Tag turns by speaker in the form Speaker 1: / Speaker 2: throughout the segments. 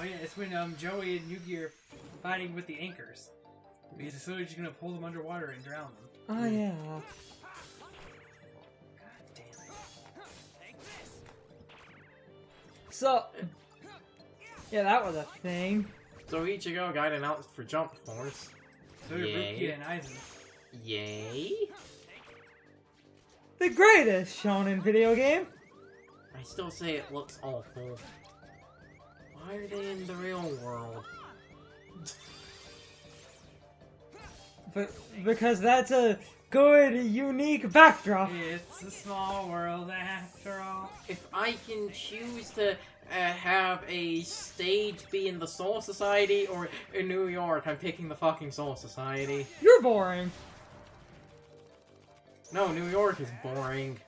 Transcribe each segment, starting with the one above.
Speaker 1: Oh yeah, it's when Joey and Yugi are fighting with the anchors. Because as soon as you're gonna pull them underwater and drown them.
Speaker 2: Oh yeah.
Speaker 1: God damn it.
Speaker 2: So, yeah, that was a thing.
Speaker 3: So Ichigo got announced for Jump Force.
Speaker 1: So did
Speaker 3: Yay.
Speaker 1: Rukia and Aizen.
Speaker 3: Yay!
Speaker 2: The greatest shonen video game.
Speaker 3: I still say it looks awful. Why are they in the real world?
Speaker 2: But because that's a good, unique backdrop.
Speaker 1: It's a small world after all.
Speaker 3: If I can choose to have a stage be in the Soul Society or in New York, I'm picking the fucking Soul Society.
Speaker 2: You're boring.
Speaker 3: No, New York is boring.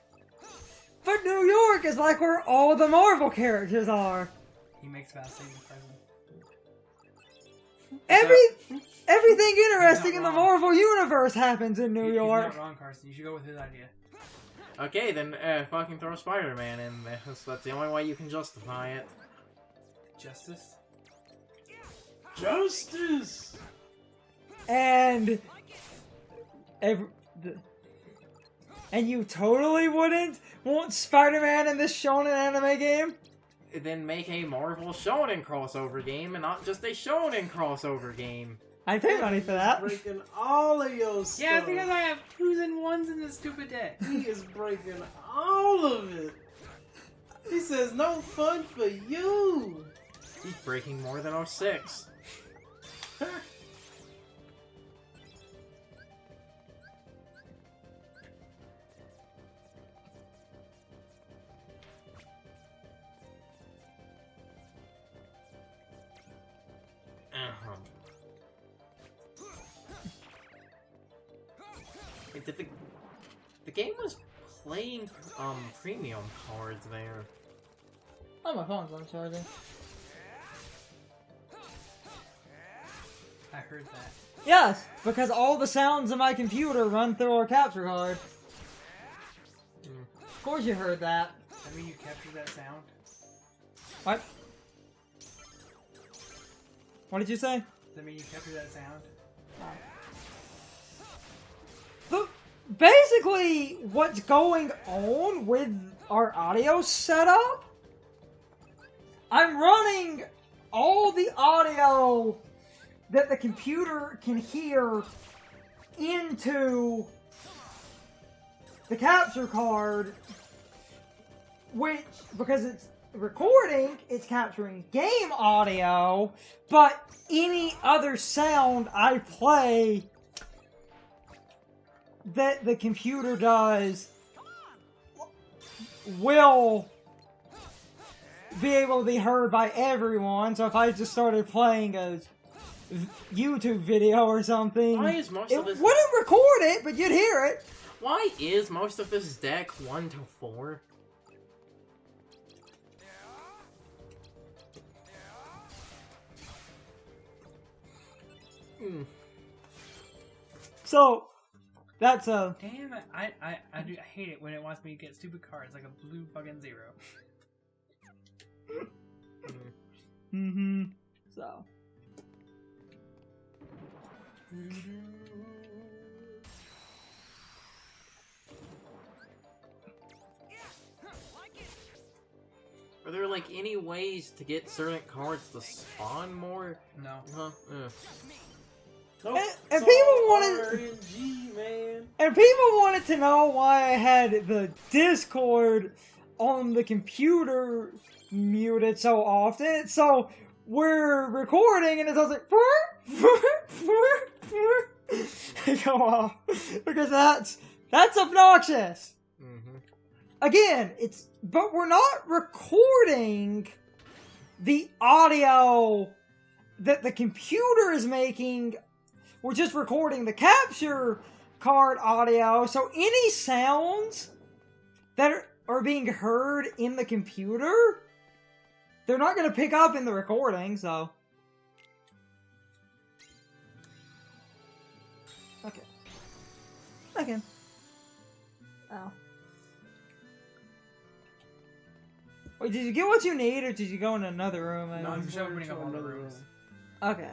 Speaker 2: But New York is like where all the Marvel characters are.
Speaker 1: He makes about saving the present.
Speaker 2: Everything interesting in the
Speaker 1: wrong.
Speaker 2: Marvel universe happens in New
Speaker 1: He's
Speaker 2: York.
Speaker 1: not wrong, Carson. You should go with his idea.
Speaker 3: Okay, then fucking throw Spider-Man in there. That's the only way you can justify it.
Speaker 1: Justice?
Speaker 3: Justice!
Speaker 2: And and you totally wouldn't want Spider-Man in this shonen anime game?
Speaker 3: Then make a Marvel Shonen crossover game and not just a Shonen crossover game.
Speaker 2: I pay money for that.
Speaker 4: Breaking all of your stuff.
Speaker 1: Yeah, because I have 2s and 1s in this stupid deck.
Speaker 4: He is breaking all of it. He says no fun for you.
Speaker 3: He's breaking more than 06. The game was playing premium cards there.
Speaker 2: Oh, my phone's on charging.
Speaker 1: I heard that.
Speaker 2: Yes, because all the sounds in my computer run through our capture card. Of course you heard that.
Speaker 1: Does that mean you captured that sound?
Speaker 2: What? What did you say?
Speaker 1: Does that mean you captured that sound?
Speaker 2: But basically, what's going on with our audio setup? I'm running all the audio that the computer can hear into the capture card, which, because it's recording, it's capturing game audio, but any other sound I play that the computer does will be able to be heard by everyone. So if I just started playing a YouTube video or something,
Speaker 3: Why is most
Speaker 2: it
Speaker 3: of this...
Speaker 2: wouldn't record it, but you'd hear it.
Speaker 3: Why is most of this deck 1 to 4?
Speaker 2: So that's a
Speaker 1: Damn it! I hate it when it wants me to get stupid cards like a blue fucking 0.
Speaker 2: so.
Speaker 3: Are there like any ways to get certain cards to spawn more?
Speaker 1: No.
Speaker 3: Huh?
Speaker 4: Nope.
Speaker 2: And
Speaker 4: It's
Speaker 2: people
Speaker 4: all
Speaker 2: wanted-
Speaker 4: RNG, man.
Speaker 2: And people wanted to know why I had the Discord on the computer muted so often. So we're recording and it does like go off because that's obnoxious. Again, but we're not recording the audio that the computer is making. We're just recording the capture card audio. So any sounds that are being heard in the computer, they're not going to pick up in the recording, so. Okay. Ow. Wait, did you get what you need, or did you go in another room?
Speaker 1: No, I'm just opening up all the rooms.
Speaker 2: Okay.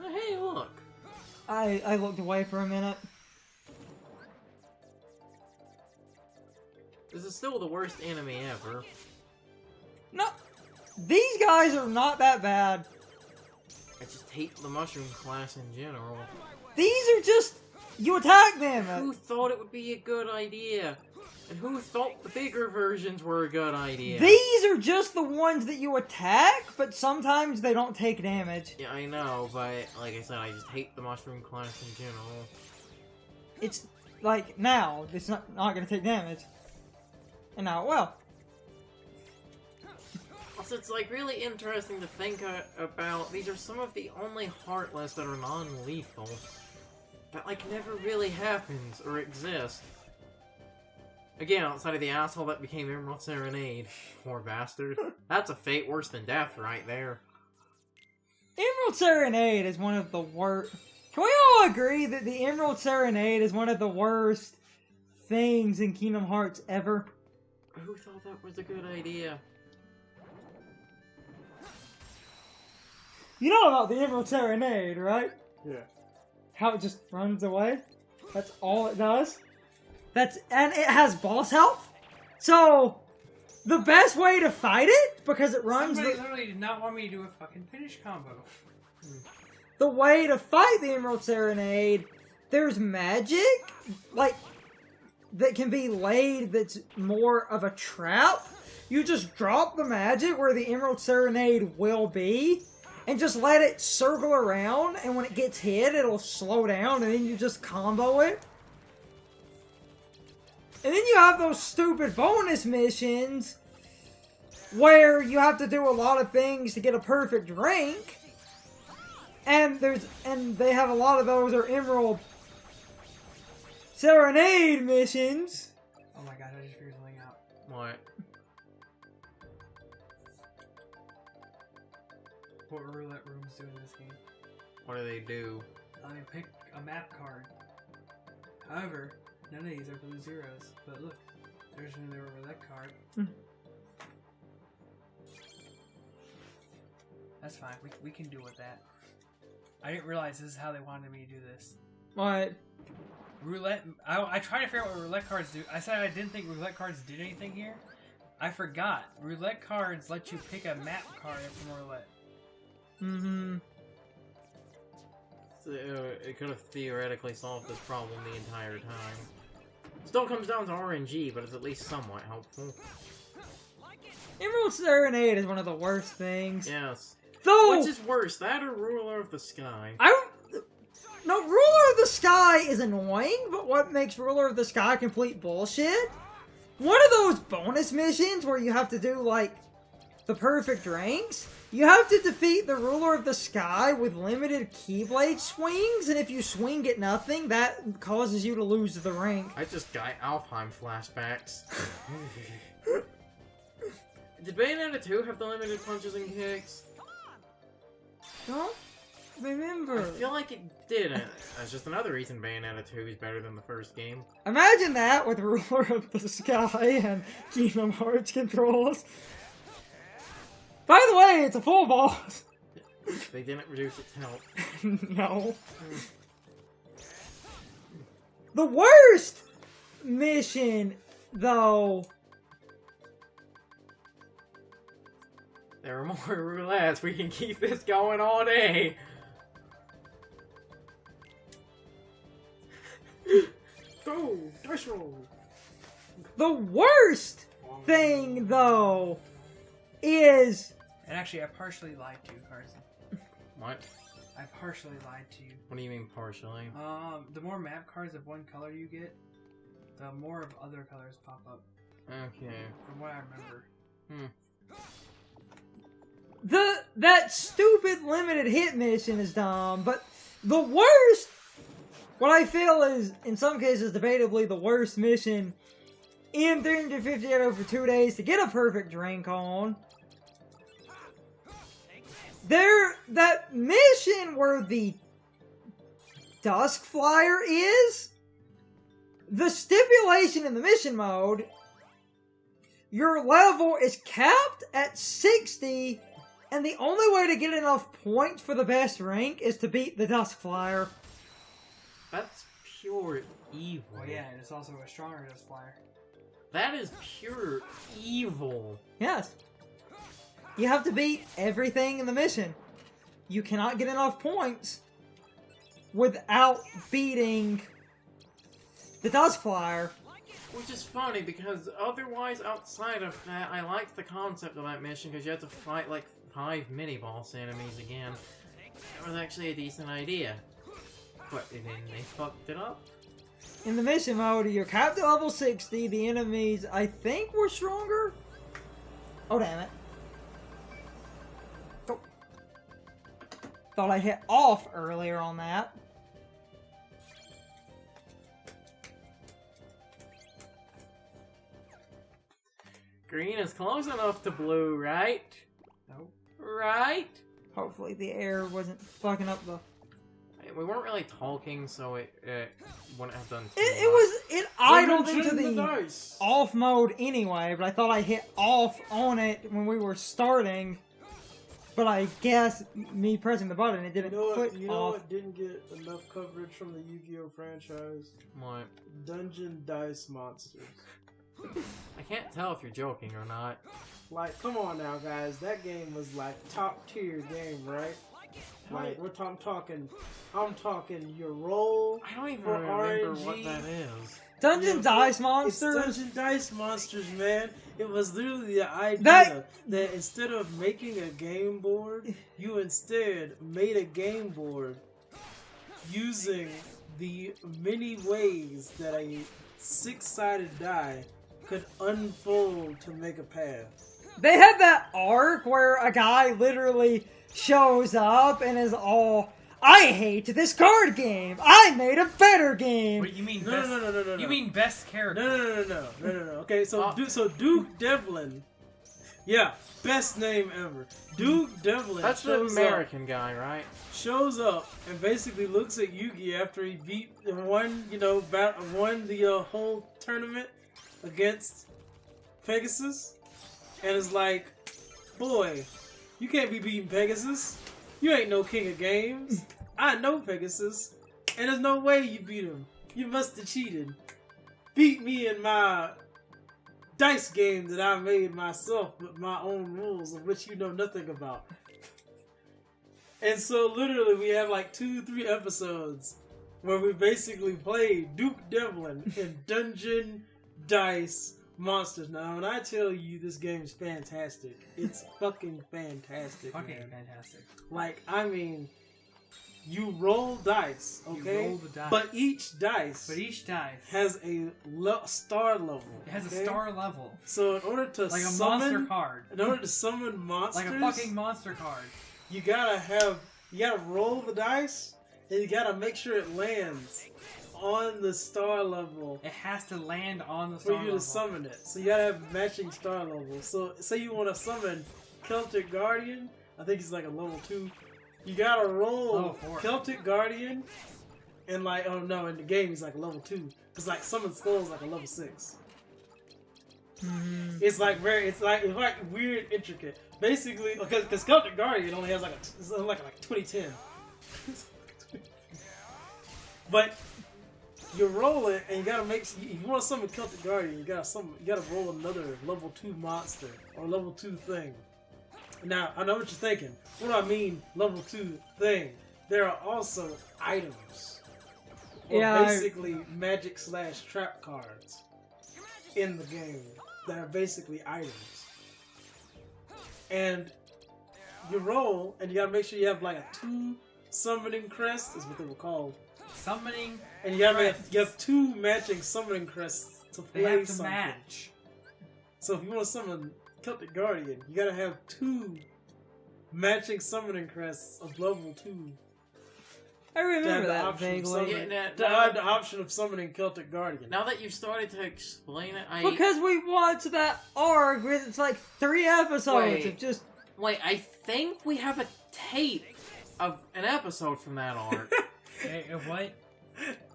Speaker 3: Oh, hey, look.
Speaker 2: I looked away for a minute.
Speaker 3: This is still the worst enemy ever.
Speaker 2: No, these guys are not that bad.
Speaker 3: I just hate the mushroom class in general.
Speaker 2: These are just... You attack them!
Speaker 3: Who thought it would be a good idea? And who thought the bigger versions were a good idea?
Speaker 2: These are just the ones that you attack, but sometimes they don't take damage.
Speaker 3: Yeah, I know, but like I said, I just hate the mushroom class in general.
Speaker 2: It's like, now, it's not gonna take damage. And now it will.
Speaker 3: Also, it's like really interesting to think about. These are some of the only Heartless that are non-lethal. That like never really happens or exists. Again, outside of the asshole that became Emerald Serenade. Poor bastard. That's a fate worse than death right there.
Speaker 2: Emerald Serenade is one of the worst... Can we all agree that the Emerald Serenade is one of the worst things in Kingdom Hearts ever?
Speaker 3: Who thought that was a good idea?
Speaker 2: You know about the Emerald Serenade, right?
Speaker 4: Yeah.
Speaker 2: How it just runs away? That's all it does? And it has boss health? So, the best way to fight it, because it runs...
Speaker 1: Somebody literally did not want me to do a fucking finish combo.
Speaker 2: The way to fight the Emerald Serenade, there's magic, like, that can be laid that's more of a trap. You just drop the magic where the Emerald Serenade will be, and just let it circle around, and when it gets hit, it'll slow down, and then you just combo it. And then you have those stupid bonus missions where you have to do a lot of things to get a perfect rank. And they have a lot of those are Emerald Serenade missions.
Speaker 1: Oh my god, I just figured something out.
Speaker 3: What?
Speaker 1: What roulette rooms do in this game?
Speaker 3: What do they do?
Speaker 1: I pick a map card. However, none of these are blue zeros. But look, there's another roulette card. That's fine. We can do with that. I didn't realize this is how they wanted me to do this.
Speaker 2: What?
Speaker 1: Roulette. I tried to figure out what roulette cards do. I said I didn't think roulette cards did anything here. I forgot. Roulette cards let you pick a map card from roulette.
Speaker 2: Mm-hmm.
Speaker 3: So, it could have theoretically solved this problem the entire time. Still comes down to RNG, but it's at least somewhat helpful.
Speaker 2: Emerald Serenade is one of the worst things.
Speaker 3: Yes.
Speaker 2: Though,
Speaker 3: Which is worse, that or Ruler of the Sky?
Speaker 2: No, Ruler of the Sky is annoying, but what makes Ruler of the Sky complete bullshit? One of those bonus missions where you have to do, like, the perfect ranks, you have to defeat the Ruler of the Sky with limited Keyblade swings, and if you swing at nothing, that causes you to lose the rank.
Speaker 3: I just got Alfheim flashbacks. Did Bayonetta 2 have the limited punches and kicks?
Speaker 2: Don't remember.
Speaker 3: I feel like it didn't. That's just another reason Bayonetta 2 is better than the first game.
Speaker 2: Imagine that with Ruler of the Sky and Kingdom Hearts controls. By the way, it's a full boss.
Speaker 3: They didn't reduce its health.
Speaker 2: No. The worst mission, though...
Speaker 3: There are more roulettes. We can keep this going all day. Go! Dice roll!
Speaker 2: The worst thing, though, is...
Speaker 1: And actually, I partially lied to you, Carson.
Speaker 3: What?
Speaker 1: I partially lied to you.
Speaker 3: What do you mean partially?
Speaker 1: The more map cards of one color you get, the more of other colors pop up.
Speaker 3: Okay.
Speaker 1: From what I remember.
Speaker 2: That stupid limited hit mission is dumb, but the worst, what I feel is, in some cases, debatably the worst mission in 358 over 2 days to get a perfect drink on. That mission where the Dusk Flyer is, the stipulation in the mission mode your level is capped at 60, and the only way to get enough points for the best rank is to beat the Dusk Flyer.
Speaker 3: That's pure evil.
Speaker 1: Well, yeah, and it's also a stronger Dusk Flyer.
Speaker 3: That is pure evil.
Speaker 2: Yes. You have to beat everything in the mission. You cannot get enough points without beating the Dusk Flyer.
Speaker 3: Which is funny, because otherwise, outside of that, I liked the concept of that mission, because you had to fight, like, 5 mini-boss enemies again. It was actually a decent idea. But then they fucked it up.
Speaker 2: In the mission mode, you're capped at level 60. The enemies, I think, were stronger. Oh, damn it. Oh. Thought I hit off earlier on that.
Speaker 3: Green is close enough to blue, right?
Speaker 1: Nope.
Speaker 3: Right?
Speaker 2: Hopefully the air wasn't fucking up the...
Speaker 3: We weren't really talking, so it wouldn't have done too
Speaker 2: It idled
Speaker 4: Dimension
Speaker 2: into the
Speaker 4: dice.
Speaker 2: off mode anyway, but I thought I hit off on it when we were starting. But I guess me pressing the button, it didn't click
Speaker 4: You know
Speaker 2: off.
Speaker 4: what didn't get enough coverage from the Yu-Gi-Oh franchise?
Speaker 3: What?
Speaker 4: Dungeon Dice Monsters.
Speaker 3: I can't tell if you're joking or not.
Speaker 4: Like, come on now, guys. That game was like top tier game, right? Like, I'm talking your roll.
Speaker 3: I don't even
Speaker 4: For
Speaker 3: remember
Speaker 4: RNG.
Speaker 3: what that is.
Speaker 2: Dungeon
Speaker 4: Yeah,
Speaker 2: Dice
Speaker 4: It's
Speaker 2: Monsters?
Speaker 4: Dungeon Dice Monsters, man. It was literally the idea that instead of making a game board, you instead made a game board using the many ways that a 6-sided die could unfold to make a path.
Speaker 2: They had that arc where a guy literally shows up and is all, I hate this card game. I made a better game.
Speaker 1: Wait, you mean
Speaker 4: No,
Speaker 1: best?
Speaker 4: no.
Speaker 1: You mean best character?
Speaker 4: No. Okay, so Duke Devlin, yeah, best name ever. Duke Devlin.
Speaker 3: That's the American guy, right?
Speaker 4: Shows up and basically looks at Yugi after he won the whole tournament against Pegasus, and is like, boy, you can't be beating Pegasus. You ain't no king of games. I know Pegasus, and there's no way you beat him. You must have cheated. Beat me in my dice game that I made myself with my own rules, of which you know nothing about. And so literally we have like 2-3 episodes where we basically played Duke Devlin in Dungeon Dice Monsters. Now when I tell you this game is fantastic, it's fucking fantastic.
Speaker 1: Fucking
Speaker 4: man.
Speaker 1: fantastic.
Speaker 4: Like, I mean, you roll dice, okay?
Speaker 1: You roll the dice.
Speaker 4: But each dice has a star level.
Speaker 1: It has
Speaker 4: okay?
Speaker 1: a star level.
Speaker 4: So in order to
Speaker 1: Like a
Speaker 4: summon,
Speaker 1: monster card.
Speaker 4: in order to summon monsters,
Speaker 1: Like a fucking monster card.
Speaker 4: you gotta roll the dice, and you gotta make sure it lands on the star level
Speaker 1: It has to land on the
Speaker 4: for
Speaker 1: star
Speaker 4: you
Speaker 1: level.
Speaker 4: to summon it. So you gotta have matching star levels. So say you want to summon Celtic Guardian, I think he's like a level 2. You gotta roll
Speaker 1: Level 4.
Speaker 4: Celtic Guardian, and like, oh no, in the game he's like a level 2. It's like Summon Skull is like a level 6. It's like it's like weird, intricate. Basically, because Celtic Guardian only has it's only like 2010. But you roll it, and you gotta if you want to summon Celtic Guardian, you gotta roll another level 2 monster or level 2 thing. Now I know what you're thinking. What do I mean, level 2 thing? There are also items, or basically magic/trap cards in the game that are basically items. And you roll, and you gotta make sure you have like a 2 summoning crest, is what they were called.
Speaker 1: Summoning.
Speaker 4: And you have 2 matching summoning crests to play
Speaker 1: They have to
Speaker 4: something.
Speaker 1: match.
Speaker 4: So if you want to summon Celtic Guardian, you gotta have 2 matching summoning crests of level 2.
Speaker 2: I
Speaker 4: To
Speaker 2: remember
Speaker 4: have the
Speaker 2: that
Speaker 4: option of
Speaker 2: vaguely.
Speaker 4: summoning,
Speaker 3: Yeah,
Speaker 4: to have the option of summoning Celtic Guardian.
Speaker 3: Now that you've started to explain it,
Speaker 2: Because we watched that arc with it's like 3 episodes of just...
Speaker 3: Wait, I think we have a tape of an episode from that arc.
Speaker 1: Hey, what?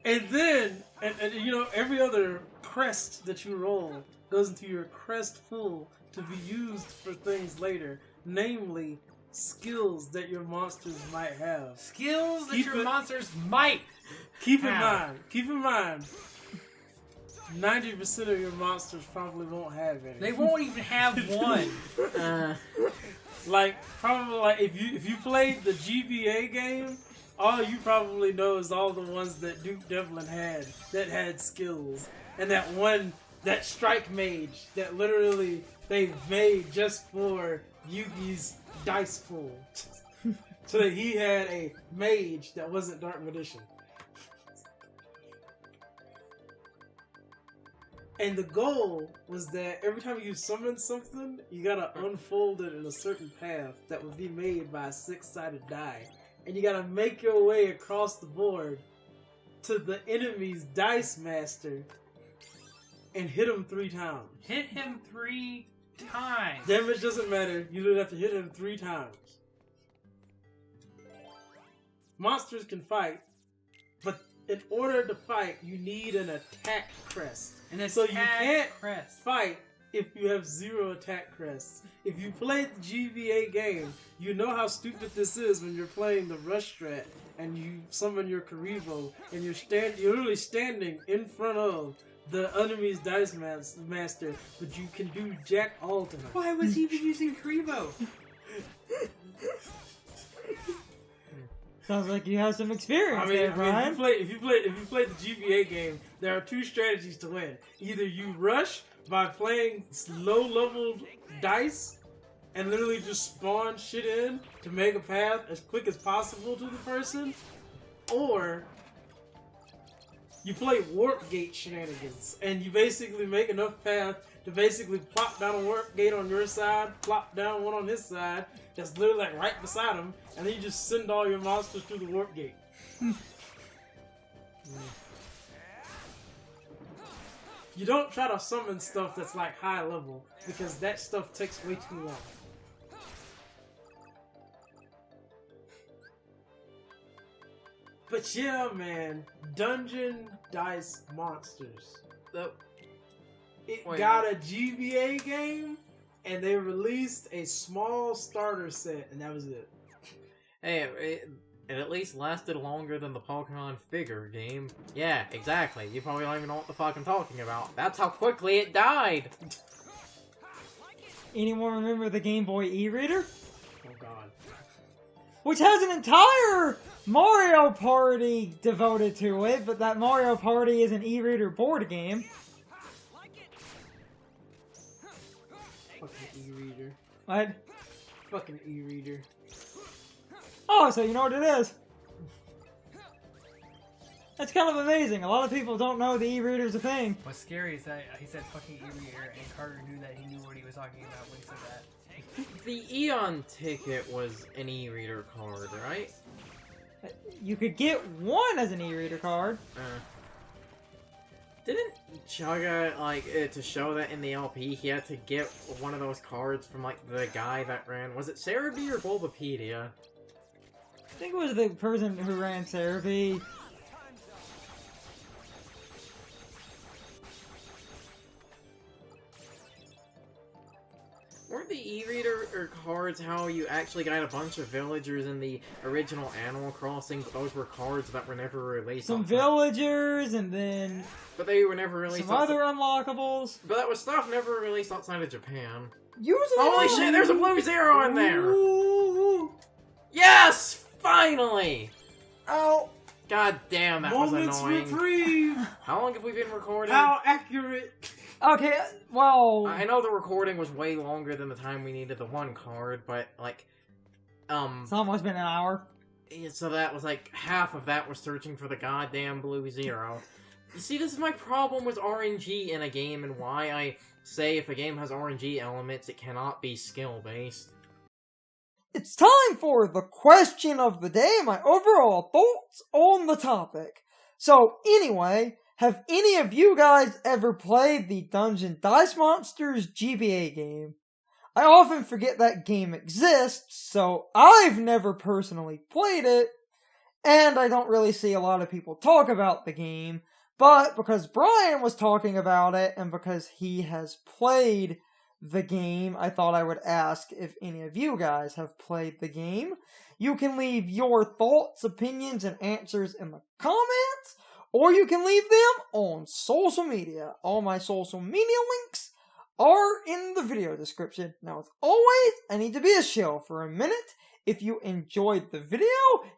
Speaker 4: And then, and you know, every other crest that you roll goes into your crest full to be used for things later, namely skills that your monsters might have.
Speaker 1: Skills that your monsters might
Speaker 4: Keep
Speaker 1: have.
Speaker 4: in mind, 90% of your monsters probably won't have any.
Speaker 1: They won't even have one.
Speaker 4: Probably if you played the GBA game, all you probably know is all the ones that Duke Devlin had that had skills, and that strike mage that literally they made just for Yugi's dice pool, so that he had a mage that wasn't Dark Magician. And the goal was that every time you summon something, you gotta unfold it in a certain path that would be made by a 6-sided die. And you gotta make your way across the board to the enemy's dice master and hit him 3 times.
Speaker 1: Hit him 3 times.
Speaker 4: Damage doesn't matter, you just have to hit him 3 times. Monsters can fight, but in order to fight, you need an attack crest.
Speaker 1: And
Speaker 4: So you can't
Speaker 1: crest.
Speaker 4: fight if you have 0 attack crests. If you played the GBA game, you know how stupid this is when you're playing the rush strat and you summon your Karibo and you're literally standing in front of the enemy's dice master, but you can do jack all to him.
Speaker 1: Why was he even using Karibo?
Speaker 2: Sounds like you have some experience there,
Speaker 4: if
Speaker 2: Brian.
Speaker 4: you play the GBA game, there are 2 strategies to win. Either you rush by playing low-leveled dice and literally just spawn shit in to make a path as quick as possible to the person, or you play warp gate shenanigans and you basically make enough path to basically plop down a warp gate on your side, plop down one on his side, that's literally like right beside him, and then you just send all your monsters through the warp gate. You don't try to summon stuff that's like high level, because that stuff takes way too long. But yeah, man, Dungeon Dice Monsters. It got a GBA game, and they released a small starter set, and that was it.
Speaker 3: Hey, it at least lasted longer than the Pokemon figure game. Yeah, exactly. You probably don't even know what the fuck I'm talking about. That's how quickly it died!
Speaker 2: Anyone remember the Game Boy e-reader?
Speaker 4: Oh god.
Speaker 2: Which has an entire Mario Party devoted to it, but that Mario Party is an e-reader board game.
Speaker 4: Fucking e-reader.
Speaker 2: What?
Speaker 4: Fucking e-reader.
Speaker 2: Oh, so you know what it is? That's kind of amazing. A lot of people don't know the e-reader's a thing.
Speaker 1: What's scary is that he said fucking e-reader, and Carter knew that he knew what he was talking about when he said that.
Speaker 3: The Eon ticket was an e-reader card, right?
Speaker 2: You could get one as an e-reader card.
Speaker 3: Didn't Chugga, to show that in the LP, he had to get one of those cards from, the guy that ran... Was it Cerebi or Bulbapedia?
Speaker 2: I think it was the person who ran Cerebi.
Speaker 3: Weren't the e-reader cards how you actually got a bunch of villagers in the original Animal Crossing, but those were cards that were never released?
Speaker 2: Some villagers, and then
Speaker 3: but they were never released.
Speaker 2: Some other unlockables.
Speaker 3: But that was stuff never released outside of Japan.
Speaker 2: Usually
Speaker 3: Holy shit, there's a blue zero in there!
Speaker 2: Ooh.
Speaker 3: Yes! Finally!
Speaker 2: Oh.
Speaker 3: God damn, that was
Speaker 4: Moments
Speaker 3: annoying.
Speaker 4: reprieve!
Speaker 3: How long have we been recording?
Speaker 4: How accurate!
Speaker 2: Okay, well...
Speaker 3: I know the recording was way longer than the time we needed the one card, but,
Speaker 2: It's almost been an hour.
Speaker 3: So that was, half of that was searching for the goddamn blue zero. You see, this is my problem with RNG in a game, and why I say if a game has RNG elements, it cannot be skill-based.
Speaker 2: It's time for the question of the day, my overall thoughts on the topic. So, anyway... Have any of you guys ever played the Dungeon Dice Monsters GBA game? I often forget that game exists, so I've never personally played it, and I don't really see a lot of people talk about the game, But because Brian was talking about it, and because he has played the game, I thought I would ask if any of you guys have played the game. You can leave your thoughts, opinions, and answers in the comments, or you can leave them on social media. All my social media links are in the video description. Now, as always, I need to be a shill for a minute. If you enjoyed the video,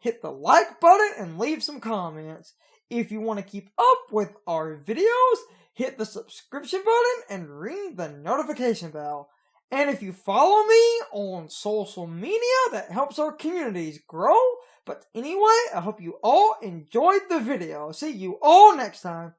Speaker 2: hit the like button and leave some comments. If you want to keep up with our videos, hit the subscription button and ring the notification bell. And if you follow me on social media, that helps our communities grow. But anyway, I hope you all enjoyed the video. See you all next time.